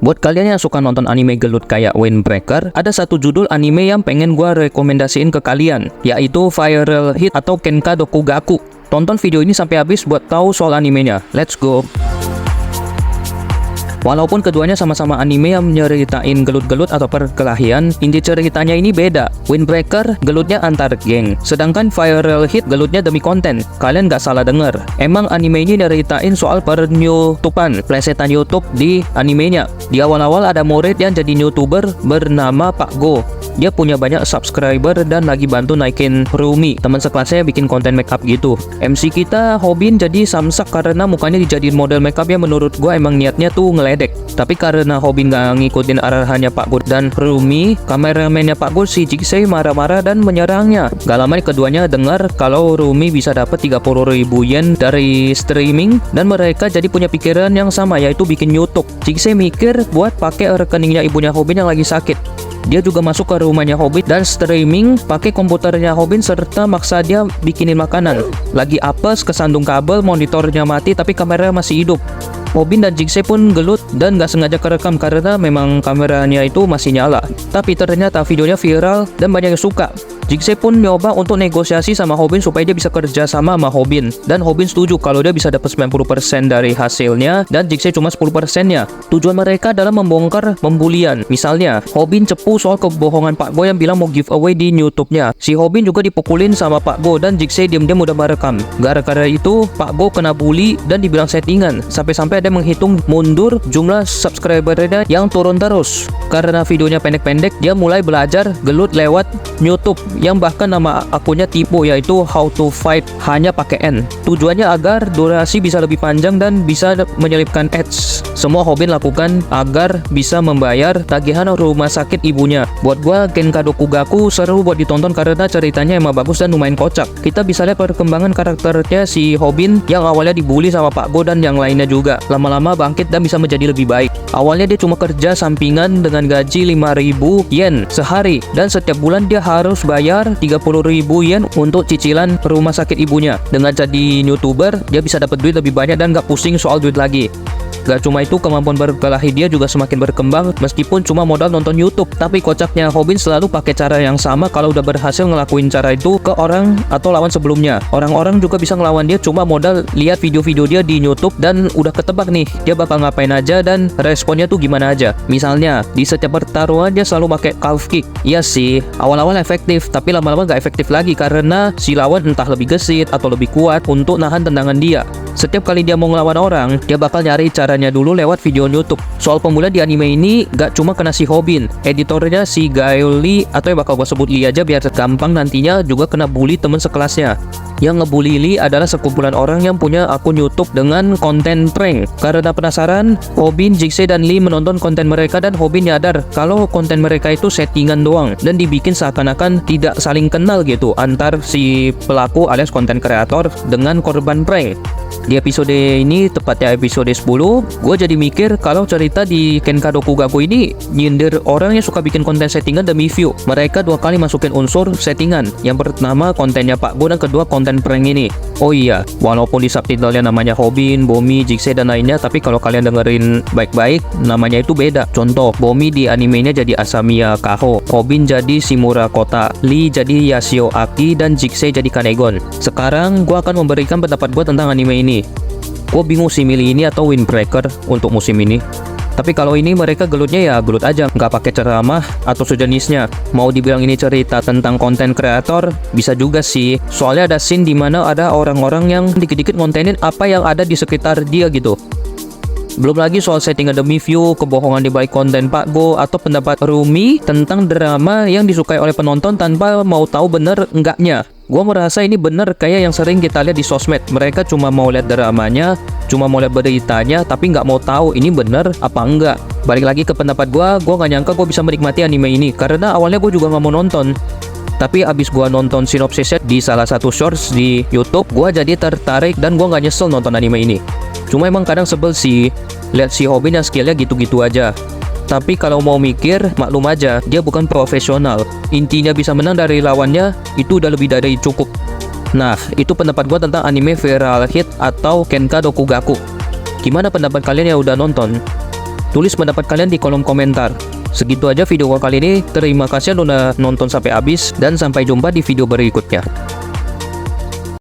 Buat kalian yang suka nonton anime gelut kayak Windbreaker, ada satu judul anime yang pengen gua rekomendasiin ke kalian, yaitu Viral Hit atau Kenka Dokugaku. Tonton video ini sampai habis buat tahu soal animenya. Let's go! Walaupun keduanya sama-sama anime yang nyeritain gelut-gelut atau perkelahian, inti ceritanya ini beda. Windbreaker gelutnya antar geng, sedangkan Viral Hit gelutnya demi konten. Kalian gak salah denger. Emang anime ini nyeritain soal penyutupan, plesetan YouTube di animenya. Di awal-awal ada murid yang jadi YouTuber bernama Pak Go. Dia punya banyak subscriber dan lagi bantu naikin Rumi, teman sekelasnya bikin konten makeup gitu. MC kita Hobin jadi samsak karena mukanya dijadiin model makeup yang menurut gua emang niatnya tuh ngeledek. Tapi karena Hobin gak ngikutin arahannya Pak Go dan Rumi, kameramennya Pak Go si Jigsaw marah-marah dan menyerangnya. Gak lama keduanya dengar kalau Rumi bisa dapat 30.000 yen dari streaming dan mereka jadi punya pikiran yang sama, yaitu bikin YouTube. Jigsaw mikir buat pakai rekeningnya ibunya Hobin yang lagi sakit. Dia juga masuk ke rumahnya Hobin dan streaming pakai komputernya Hobin serta maksa dia bikinin makanan. Lagi apes, kesandung kabel, monitornya mati tapi kameranya masih hidup. Hobin dan Jigsaw pun gelut dan gak sengaja kerekam karena memang kameranya itu masih nyala. Tapi ternyata videonya viral dan banyak yang suka. Jigsaw pun nyoba untuk negosiasi sama Hobin supaya dia bisa kerja sama Hobin. Dan Hobin setuju kalau dia bisa dapat 90% dari hasilnya dan Jigsaw cuma 10%-nya. Tujuan mereka adalah membongkar pembulian. Misalnya, Hobin cepu soal kebohongan Pak Go yang bilang mau giveaway di YouTube-nya. Si Hobin juga dipukulin sama Pak Go dan Jigsaw diam-diam udah merekam. Gara-gara itu, Pak Go kena bully dan dibilang settingan. Sampai-sampai ada menghitung mundur jumlah subscribernya yang turun terus. Karena videonya pendek-pendek, dia mulai belajar gelut lewat YouTube yang bahkan nama akunnya tipe, yaitu How to Fight hanya pakai N. Tujuannya agar durasi bisa lebih panjang dan bisa menyelipkan ads. Semua Hobin lakukan agar bisa membayar tagihan rumah sakit ibunya. Buat gua Kenka Dokugaku seru buat ditonton karena ceritanya emang bagus dan lumayan kocak. Kita bisa lihat perkembangan karakternya si Hobin yang awalnya dibully sama Pak Go dan yang lainnya juga. Lama-lama bangkit dan bisa menjadi lebih baik. Awalnya dia cuma kerja sampingan dengan gaji 5.000 yen sehari dan setiap bulan dia harus bayar 30.000 yen untuk cicilan rumah sakit ibunya. Dengan jadi YouTuber, dia bisa dapat duit lebih banyak dan gak pusing soal duit lagi. Gak cuma itu, kemampuan berkelahi dia juga semakin berkembang meskipun cuma modal nonton YouTube. Tapi kocaknya Hobin selalu pakai cara yang sama kalau udah berhasil ngelakuin cara itu ke orang atau lawan sebelumnya. Orang-orang juga bisa ngelawan dia cuma modal lihat video-video dia di YouTube dan udah ketebak nih dia bakal ngapain aja dan responnya tuh gimana aja. Misalnya di setiap pertarungan dia selalu pakai calf kick. Iya sih, awal-awal efektif tapi lama-lama gak efektif lagi karena si lawan entah lebih gesit atau lebih kuat untuk nahan tendangan dia. Setiap kali dia mau ngelawan orang, dia bakal nyari caranya dulu lewat video YouTube. Soal pemula di anime ini gak cuma kena si Hobin, editornya si Gael Lee atau yang bakal gue sebut Lee aja biar gampang, nantinya juga kena bully temen sekelasnya. Yang ngebully Lee adalah sekumpulan orang yang punya akun YouTube dengan konten prank. Karena penasaran, Hobin, Jigsaw, dan Lee menonton konten mereka dan Hobin nyadar kalau konten mereka itu settingan doang dan dibikin seakan-akan tidak saling kenal gitu antar si pelaku alias konten kreator dengan korban prank. Di episode ini, tepatnya episode 10, gue jadi mikir kalau cerita di Kenka Dokugaku ini nyindir orang yang suka bikin konten settingan demi view. Mereka dua kali masukin unsur settingan. Yang pertama kontennya Pak Go dan kedua konten prank ini. Oh iya, walaupun di subtitlenya namanya Hobin, Bomi, Jigsaw, dan lainnya, tapi kalau kalian dengerin baik-baik, namanya itu beda. Contoh, Bomi di animenya jadi Asamiya Kaho, Hobin jadi Shimura Kota, Lee jadi Yashio Aki, dan Jigsaw jadi Kanegon. Sekarang, gue akan memberikan pendapat gue tentang anime ini. Gue bingung sih milih ini atau Windbreaker untuk musim ini. Tapi kalau ini mereka gelutnya ya gelut aja, nggak pakai ceramah atau sejenisnya. Mau dibilang ini cerita tentang konten kreator, bisa juga sih. Soalnya ada scene dimana ada orang-orang yang dikit-dikit ngontenin apa yang ada di sekitar dia gitu. Belum lagi soal settingan demi view, kebohongan di balik konten Pak Go, atau pendapat Rumi tentang drama yang disukai oleh penonton tanpa mau tahu bener enggaknya. Gua merasa ini bener kayak yang sering kita lihat di sosmed. Mereka cuma mau lihat dramanya, cuma mau lihat beritanya, tapi nggak mau tahu ini bener apa enggak. Balik lagi ke pendapat gua nggak nyangka gua bisa menikmati anime ini karena awalnya gua juga nggak mau nonton. Tapi abis gua nonton sinopsisnya di salah satu shorts di YouTube, gua jadi tertarik dan gua nggak nyesel nonton anime ini. Cuma emang kadang sebel sih lihat si Hobin yang skillnya gitu-gitu aja. Tapi kalau mau mikir, maklum aja, dia bukan profesional. Intinya bisa menang dari lawannya, itu udah lebih dari cukup. Nah, itu pendapat gua tentang anime Viral Hit atau Kenka Dokugaku. Gimana pendapat kalian yang udah nonton? Tulis pendapat kalian di kolom komentar. Segitu aja video gua kali ini. Terima kasih udah nonton sampai habis dan sampai jumpa di video berikutnya.